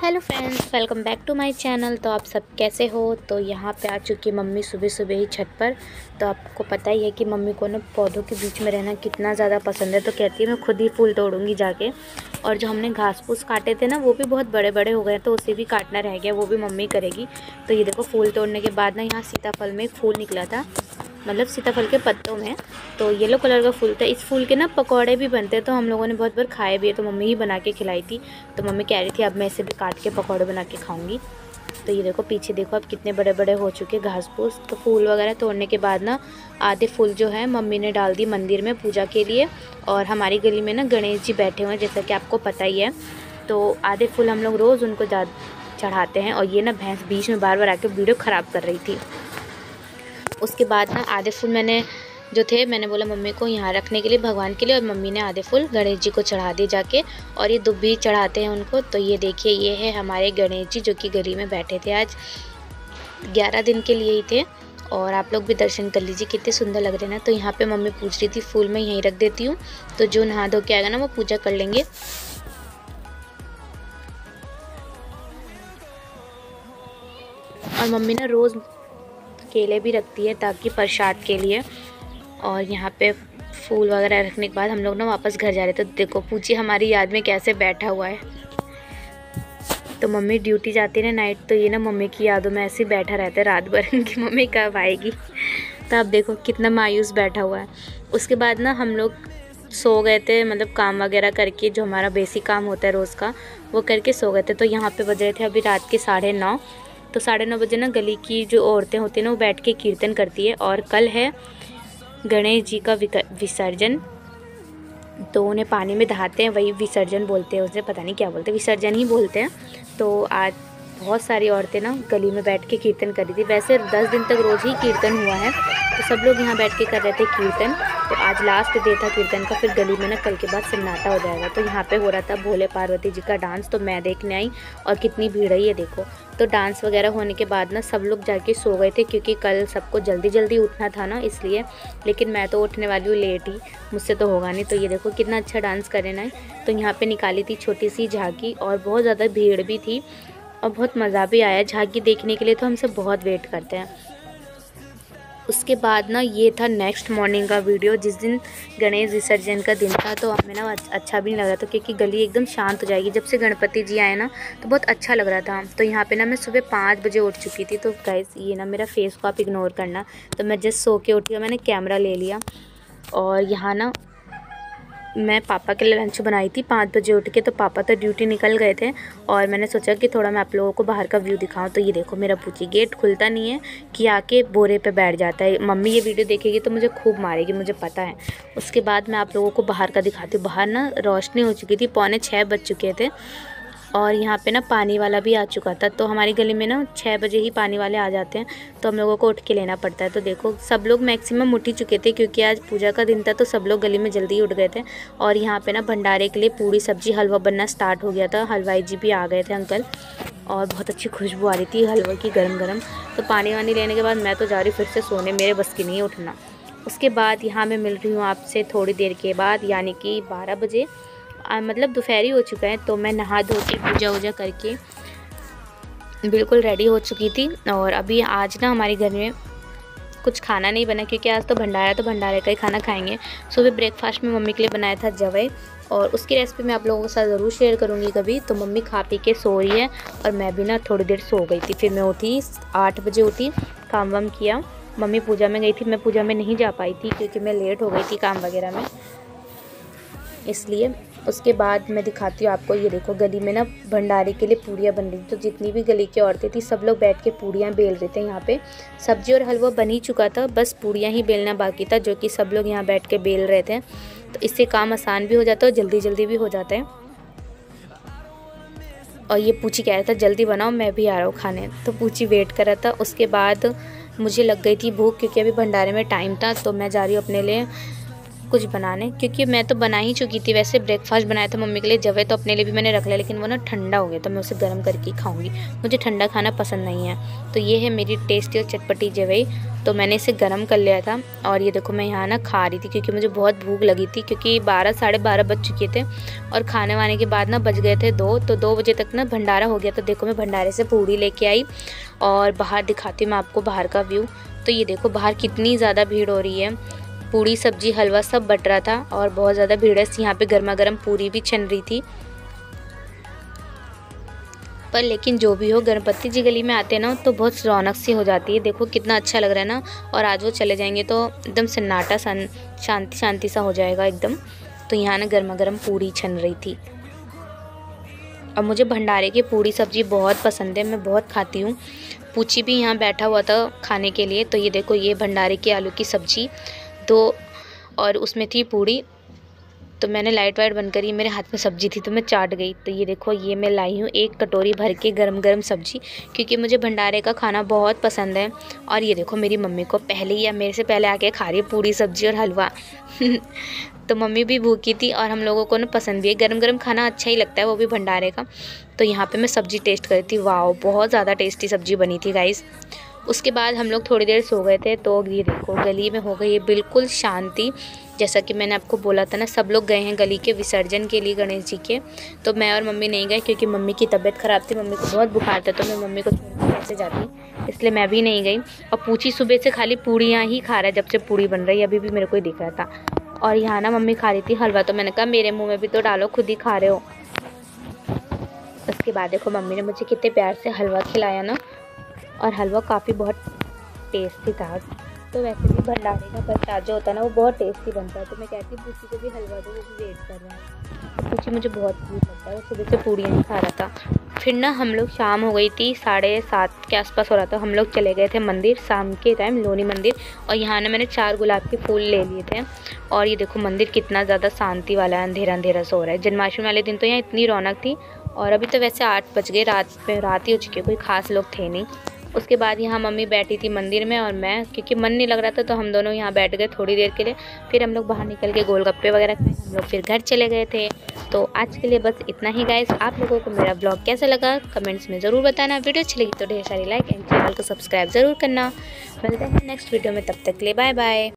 Hello friends, welcome back to my channel. तो आप सब कैसे हो। तो यहाँ पे आ चुकी है मम्मी सुबह सुबह ही छत पर। तो आपको पता ही है कि मम्मी को ना पौधों के बीच में रहना कितना ज़्यादा पसंद है। तो कहती है मैं खुद ही फूल तोड़ूंगी जाके। और जो हमने घास फूस काटे थे ना वो भी बहुत बड़े बड़े हो गए, तो उसे भी काटना रह गया, वो भी मम्मी करेगी। तो ये देखो फूल तोड़ने के बाद ना यहाँ सीताफल में एक फूल निकला था, मतलब सीताफल के पत्तों में। तो येलो कलर का फूल था। इस फूल के ना पकौड़े भी बनते हैं, तो हम लोगों ने बहुत बार खाए भी है। तो मम्मी ही बना के खिलाई थी। तो मम्मी कह रही थी अब मैं इसे भी काट के पकौड़े बना के खाऊंगी। तो ये देखो पीछे देखो अब कितने बड़े बड़े हो चुके घास फूस। तो फूल वगैरह तोड़ने के बाद ना आधे फूल जो है मम्मी ने डाल दी मंदिर में पूजा के लिए। और हमारी गली में ना गणेश जी बैठे हुए हैं, जैसा कि आपको पता ही है। तो आधे फूल हम लोग रोज़ उनको चढ़ाते हैं। और ये ना भैंस बीच में बार बार आके वीडियो ख़राब कर रही थी। उसके बाद ना आधे फूल मैंने बोला मम्मी को यहाँ रखने के लिए, भगवान के लिए। और मम्मी ने आधे फूल गणेश जी को चढ़ा दिए जाके। और ये दुब भी चढ़ाते हैं उनको। तो ये देखिए ये है हमारे गणेश जी जो कि गली में बैठे थे। आज 11 दिन के लिए ही थे। और आप लोग भी दर्शन कर लीजिए, कितने सुंदर लग रहे हैं ना। तो यहाँ पे मम्मी पूछ रही थी फूल मैं यहीं रख देती हूँ, तो जो नहा धो के आएगा ना वो पूजा कर लेंगे। और मम्मी ना रोज़ केले भी रखती है ताकि प्रसाद के लिए। और यहाँ पे फूल वगैरह रखने के बाद हम लोग ना वापस घर जा रहे थे। तो देखो पूछी हमारी याद में कैसे बैठा हुआ है। तो मम्मी ड्यूटी जाती है ना नाइट, तो ये ना मम्मी की यादों में ऐसे ही बैठा रहता है रात भर कि मम्मी कब आएगी। तो अब देखो कितना मायूस बैठा हुआ है। उसके बाद ना हम लोग सो गए थे, मतलब काम वगैरह करके, जो हमारा बेसिक काम होता है रोज़ का वो करके सो गए थे। तो यहाँ पे बज रहे थे अभी रात के 9:30। तो 9:30 बजे ना गली की जो औरतें होती हैं ना वो बैठ के कीर्तन करती है। और कल है गणेश जी का विसर्जन। तो उन्हें पानी में दहाते हैं, वही विसर्जन बोलते हैं, उसे पता नहीं क्या बोलते हैं, विसर्जन ही बोलते हैं। तो आज बहुत सारी औरतें ना गली में बैठ के कीर्तन कर रही थी। वैसे 10 दिन तक रोज़ ही कीर्तन हुआ है, तो सब लोग यहाँ बैठ के कर रहे थे कीर्तन। तो आज लास्ट डे था कीर्तन का। फिर गली में ना कल के बाद सन्नाटा हो जाएगा। तो यहाँ पे हो रहा था भोले पार्वती जी का डांस, तो मैं देखने आई। और कितनी भीड़ है ये देखो। तो डांस वगैरह होने के बाद ना सब लोग जाके सो गए थे, क्योंकि कल सबको जल्दी जल्दी उठना था ना इसलिए। लेकिन मैं तो उठने वाली हूँ लेट ही, मुझसे तो होगा नहीं। तो ये देखो कितना अच्छा डांस करे ना। तो यहाँ पे निकाली थी छोटी सी झांकी, और बहुत ज़्यादा भीड़ भी थी और बहुत मज़ा भी आया झांकी देखने के लिए। तो हम सब बहुत वेट करते हैं। उसके बाद ना ये था नेक्स्ट मॉर्निंग का वीडियो, जिस दिन गणेश विसर्जन का दिन था। तो हमें ना अच्छा भी नहीं लग रहा था, क्योंकि गली एकदम शांत हो जाएगी जब से गणपति जी आए ना, तो बहुत अच्छा लग रहा था। तो यहाँ पे ना मैं सुबह 5 बजे उठ चुकी थी। तो गाइस ये ना मेरा फेस को आप इग्नोर करना। तो मैं जस्ट सो के उठी और मैंने कैमरा ले लिया। और यहाँ ना मैं पापा के लिए लंच बनाई थी 5 बजे उठ के। तो पापा तो ड्यूटी निकल गए थे, और मैंने सोचा कि थोड़ा मैं आप लोगों को बाहर का व्यू दिखाऊं। तो ये देखो मेरा पूछी गेट खुलता नहीं है कि आके बोरे पे बैठ जाता है। मम्मी ये वीडियो देखेगी तो मुझे खूब मारेगी, मुझे पता है। उसके बाद मैं आप लोगों को बाहर का दिखाती हूँ। बाहर ना रोशनी हो चुकी थी, 6:45 बज चुके थे। और यहाँ पे ना पानी वाला भी आ चुका था। तो हमारी गली में ना 6 बजे ही पानी वाले आ जाते हैं, तो हम लोगों को उठ के लेना पड़ता है। तो देखो सब लोग मैक्सिमम उठ ही चुके थे, क्योंकि आज पूजा का दिन था। तो सब लोग गली में जल्दी उठ गए थे। और यहाँ पे ना भंडारे के लिए पूरी सब्जी हलवा बनना स्टार्ट हो गया था। हलवाई जी भी आ गए थे अंकल, और बहुत अच्छी खुशबू आ रही थी हलवा की गरम गरम। तो पानी वानी लेने के बाद मैं तो जा रही फिर से सोने, मेरे बस की नहीं है उठना। उसके बाद यहाँ मैं मिल रही हूँ आपसे थोड़ी देर के बाद, यानी कि 12 बजे, मतलब दोपहर ही हो चुका है। तो मैं नहा धो के पूजा वूजा करके बिल्कुल रेडी हो चुकी थी। और अभी आज ना हमारे घर में कुछ खाना नहीं बना, क्योंकि आज तो भंडारा, तो भंडारे का ही खाना खाएंगे। सुबह ब्रेकफास्ट में मम्मी के लिए बनाया था जवई, और उसकी रेसिपी मैं आप लोगों के साथ ज़रूर शेयर करूँगी कभी। तो मम्मी खा पी के सो रही है, और मैं भी ना थोड़ी देर सो गई थी। फिर मैं उठी 8 बजे उठी, काम वाम किया। मम्मी पूजा में गई थी, मैं पूजा में नहीं जा पाई थी क्योंकि मैं लेट हो गई थी काम वगैरह में, इसलिए। उसके बाद मैं दिखाती हूँ आपको। ये देखो गली में ना भंडारे के लिए पूड़ियाँ बन रही थी। तो जितनी भी गली की औरतें थी सब लोग बैठ के पूड़ियाँ बेल रहे थे। यहाँ पे सब्जी और हलवा बन ही चुका था, बस पूड़ियाँ ही बेलना बाकी था, जो कि सब लोग यहाँ बैठ के बेल रहे थे। तो इससे काम आसान भी हो जाता है और जल्दी जल्दी भी हो जाता है। और ये पूछी कह रहा था जल्दी बनाओ, मैं भी आ रहा हूँ खाने। तो पूछी वेट कर रहा था। उसके बाद मुझे लग गई थी भूख, क्योंकि अभी भंडारे में टाइम था। तो मैं जा रही हूँ अपने लिए कुछ बनाने, क्योंकि मैं तो बना ही चुकी थी। वैसे ब्रेकफास्ट बनाया था मम्मी के लिए जवे, तो अपने लिए भी मैंने रख लिया, लेकिन वो ना ठंडा हो गया तो मैं उसे गर्म करके ही खाऊंगी। मुझे ठंडा खाना पसंद नहीं है। तो ये है मेरी टेस्टी और चटपटी जवे, तो मैंने इसे गर्म कर लिया था। और ये देखो मैं यहाँ ना खा रही थी, क्योंकि मुझे बहुत भूख लगी थी, क्योंकि 12 साढ़े 12 बज चुके थे और खाने वाने के बाद ना बज गए थे 2, तो 2 बजे तक ना भंडारा हो गया। तो देखो मैं भंडारे से पूड़ी लेके आई और बाहर दिखाती हूँ मैं आपको बाहर का व्यू। तो ये देखो बाहर कितनी ज़्यादा भीड़ हो रही है, पूड़ी सब्जी हलवा सब बट रहा था और बहुत ज़्यादा भीड़ है। यहाँ पे गर्मा गर्म पूरी भी छन रही थी। पर लेकिन जो भी हो, गणपति जी गली में आते हैं ना तो बहुत रौनक सी हो जाती है। देखो कितना अच्छा लग रहा है ना। और आज वो चले जाएंगे तो एकदम सन्नाटा शांति शांति सा हो जाएगा एकदम। तो यहाँ ना गर्मा गर्म पूड़ी छन रही थी और मुझे भंडारे की पूड़ी सब्जी बहुत पसंद है, मैं बहुत खाती हूँ। पूची भी यहाँ बैठा हुआ था खाने के लिए। तो ये देखो ये भंडारे की आलू की सब्जी तो, और उसमें थी पूड़ी। तो मैंने लाइट वाइट बंद करी, मेरे हाथ में सब्जी थी तो मैं चाट गई। तो ये देखो ये मैं लाई हूँ 1 कटोरी भर के गरम गरम सब्जी, क्योंकि मुझे भंडारे का खाना बहुत पसंद है। और ये देखो मेरी मम्मी को पहले ही या मेरे से पहले आके खा रही है पूड़ी सब्जी और हलवा। तो मम्मी भी भूखी थी और हम लोगों को ना पसंद भी है, गरम गरम खाना अच्छा ही लगता है, वो भी भंडारे का। तो यहाँ पे मैं सब्ज़ी टेस्ट करी थी, वाह बहुत ज़्यादा टेस्टी सब्ज़ी बनी थी गाइस। उसके बाद हम लोग थोड़ी देर सो गए थे। तो ये देखो गली में हो गई है बिल्कुल शांति। जैसा कि मैंने आपको बोला था ना, सब लोग गए हैं गली के विसर्जन के लिए गणेश जी के। तो मैं और मम्मी नहीं गए, क्योंकि मम्मी की तबीयत ख़राब थी, मम्मी को बहुत बुखार था, तो मैं मम्मी को छोड़ के कैसे जाती, इसलिए मैं भी नहीं गई। और पूछी सुबह से खाली पूड़ियाँ ही खा रहा है, जब से पूड़ी बन रही है अभी भी मेरे को ही दिख रहा था। और यहाँ ना मम्मी खा रही थी हलवा, तो मैंने कहा मेरे मुँह में भी तो डालो, खुद ही खा रहे हो। उसके बाद देखो मम्मी ने मुझे कितने प्यार से हलवा खिलाया ना, और हलवा काफ़ी बहुत टेस्टी था। तो वैसे भी भंडारे का प्रसाद जो होता है ना वो बहुत टेस्टी बनता है। तो मैं कहती हूँ पूछी को भी हलवा दो, वो भी वेट कर रहा है। तो पूछी मुझे बहुत भूख लगता है, वो सुबह से पूड़ियाँ नहीं खा रहा था। फिर ना हम लोग शाम हो गई थी, 7:30 के आसपास हो रहा था, हम लोग चले गए थे मंदिर शाम के टाइम, लोनी मंदिर। और यहाँ ना मैंने 4 गुलाब के फूल ले लिए थे। और ये देखो मंदिर कितना ज़्यादा शांति वाला है, अंधेरा अंधेरा सा हो रहा है। जन्माष्टमी वाले दिन तो यहाँ इतनी रौनक थी। और अभी तो वैसे 8 बज गए, रात ही हो चुकी है, कोई ख़ास लोग थे नहीं। उसके बाद यहाँ मम्मी बैठी थी मंदिर में और मैं, क्योंकि मन नहीं लग रहा था तो हम दोनों यहाँ बैठ गए थोड़ी देर के लिए। फिर हम लोग बाहर निकल के गोलगप्पे वगैरह खाए, हम लोग फिर घर चले गए थे। तो आज के लिए बस इतना ही गाइस। आप लोगों को मेरा ब्लॉग कैसा लगा कमेंट्स में ज़रूर बताना। वीडियो अच्छी लगी तो ढेर सारी लाइक एंड चैनल को सब्सक्राइब ज़रूर करना। मिलते हैं नेक्स्ट वीडियो में, तब तक के लिए बाय बाय।